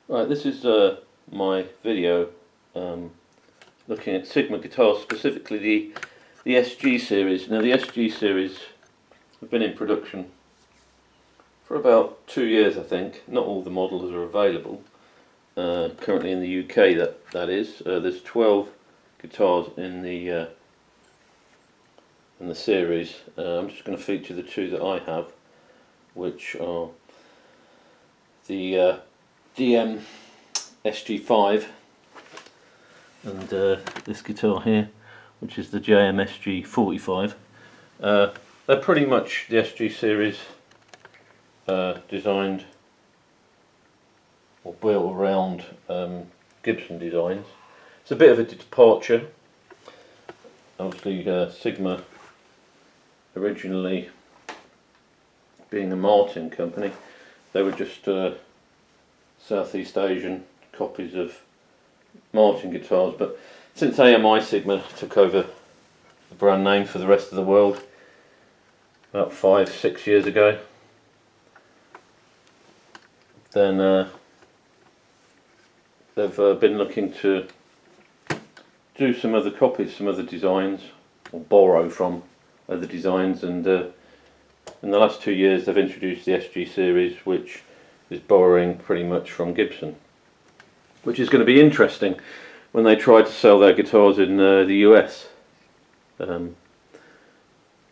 Right, this is my video looking at Sigma guitars, specifically the SG series. Now the SG series have been in production for about 2 years, I think. Not all the models are available currently in the UK. That is, there's 12 guitars in the series. I'm just going to feature the two that I have, which are the DM-SG5 and this guitar here, which is the JM-SG45. They're pretty much the SG series designed or built around Gibson designs. It's a bit of a departure. Obviously Sigma, originally being a Martin company, they were just Southeast Asian copies of Martin guitars, but since AMI Sigma took over the brand name for the rest of the world about 5-6 years ago, then they've been looking to do some other copies, some other designs, or borrow from other designs, and in the last 2 years they've introduced the SG series, which is borrowing pretty much from Gibson, which is going to be interesting when they try to sell their guitars in the US. Of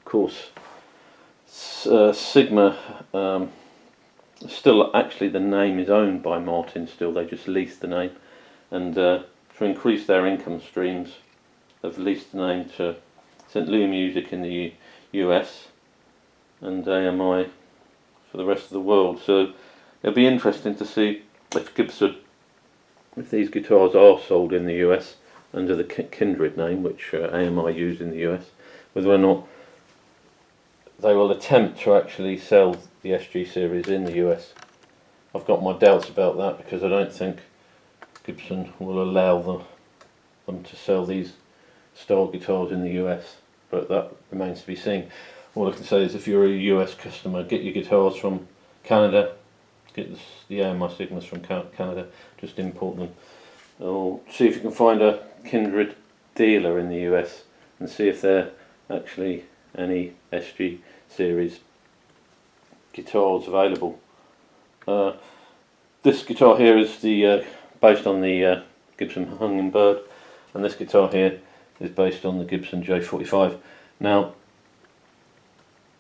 course, Sigma, still actually the name is owned by Martin still, they just lease the name, and to increase their income streams they've leased the name to St. Louis Music in the US and AMI for the rest of the world. So it'll be interesting to see if Gibson, if these guitars are sold in the US under the Kindred name, which AMI used in the US, whether or not they will attempt to actually sell the SG series in the US. I've got my doubts about that, because I don't think Gibson will allow them to sell these style guitars in the US, but that remains to be seen. All I can say is, if you're a US customer, get your guitars from Canada, get the AMI Sigmas from Canada, just import them, or see if you can find a Kindred dealer in the US and see if there are actually any SG series guitars available. This guitar here is based on the Gibson Hummingbird, and this guitar here is based on the Gibson J45. Now,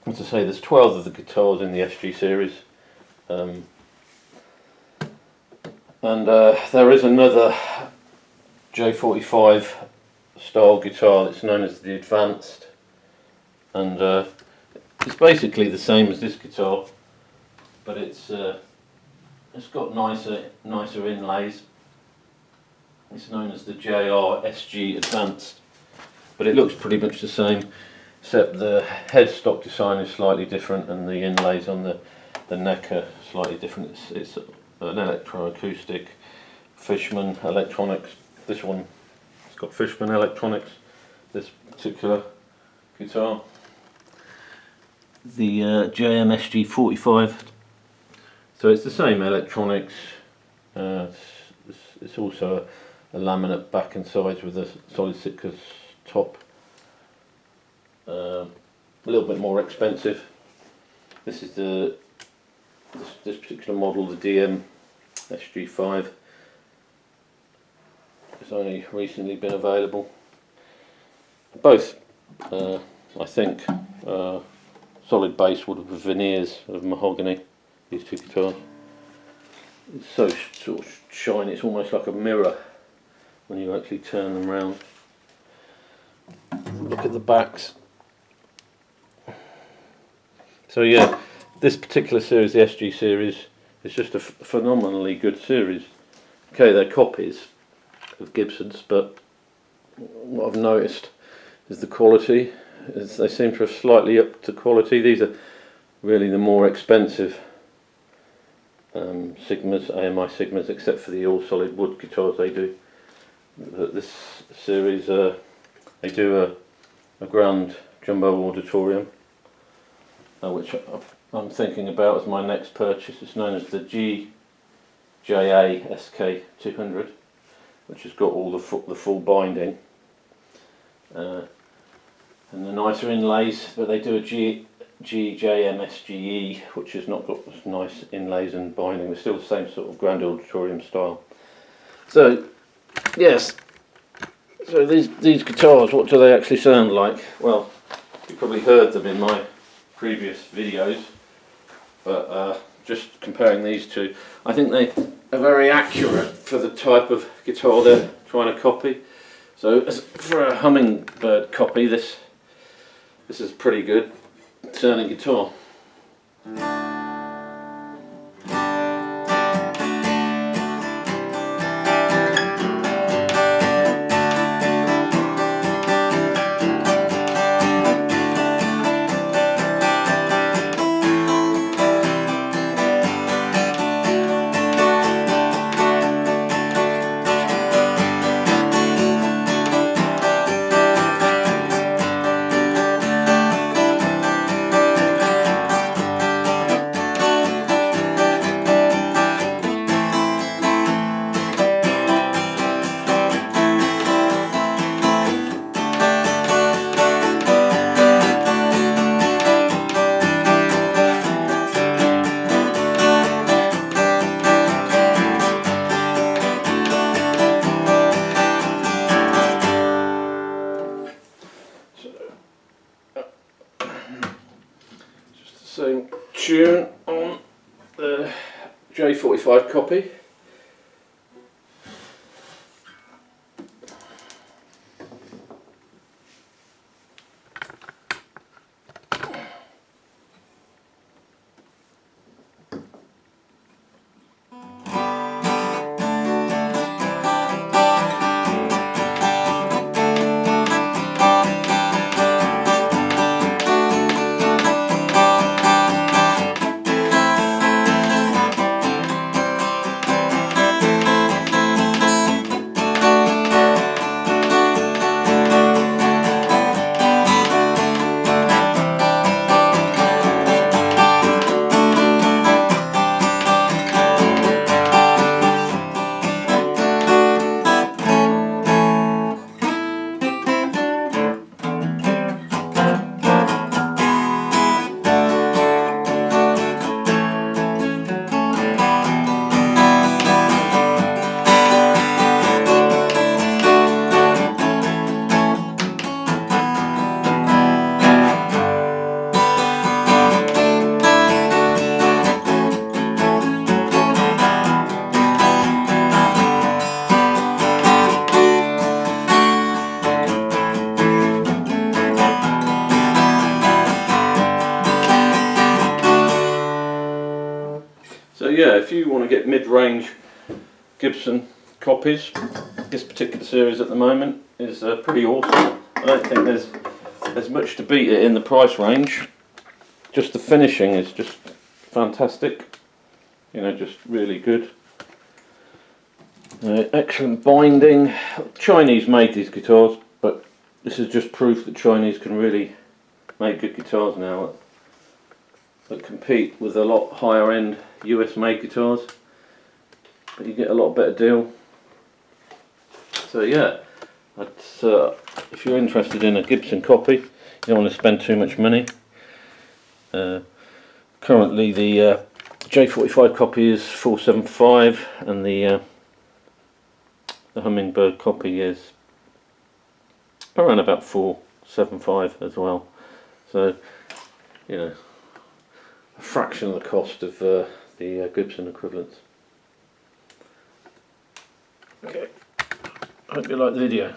as I say, there's 12 of the guitars in the SG series, and there is another J45 style guitar that's known as the Advanced, and it's basically the same as this guitar, but it's got nicer inlays. It's known as the JR-SG Advanced, but it looks pretty much the same, except the headstock design is slightly different and the inlays on the neck are slightly different. It's an electroacoustic Fishman electronics. This one, it's got Fishman electronics, this particular guitar. The JM-SG45, so it's the same electronics. It's also a laminate back and sides with a solid Sitka top. A little bit more expensive. This is this particular model, the DM-SG5. It's only recently been available. Both, I think, solid basswood with veneers of mahogany. These two guitars. It's so sort of shiny. It's almost like a mirror when you actually turn them round. Look at the backs. So yeah, this particular series, the SG series, is just a phenomenally good series. Okay, they're copies of Gibsons, but what I've noticed is the quality. They seem to have slightly upped the quality. These are really the more expensive Sigmas, AMI Sigmas, except for the all solid wood guitars they do. But this series, they do a grand jumbo auditorium, which I'm thinking about as my next purchase. It's known as the JM-SG5 which has got all the full binding and the nicer inlays, but they do a JM-SGE which has not got as nice inlays and binding. They're still the same sort of Grand Auditorium style. So yes, so these guitars, what do they actually sound like? Well, you probably heard them in my previous videos, but just comparing these two, I think they are very accurate for the type of guitar they're trying to copy. So for a hummingbird copy, this is pretty good sounding guitar. Same tune on the J45 copy. So yeah, if you want to get mid-range Gibson copies, this particular series at the moment is pretty awesome. I don't think there's much to beat it in the price range. Just the finishing is just fantastic, you know, just really good. Excellent binding. Chinese made these guitars, but this is just proof that Chinese can really make good guitars now that compete with a lot higher end US made guitars, but you get a lot better deal. So yeah, if you're interested in a Gibson copy, you don't want to spend too much money. Currently the J45 copy is $475 and the Hummingbird copy is around about $475 as well. So, you know, a fraction of the cost of the Gibson equivalents. Okay, I hope you like the video.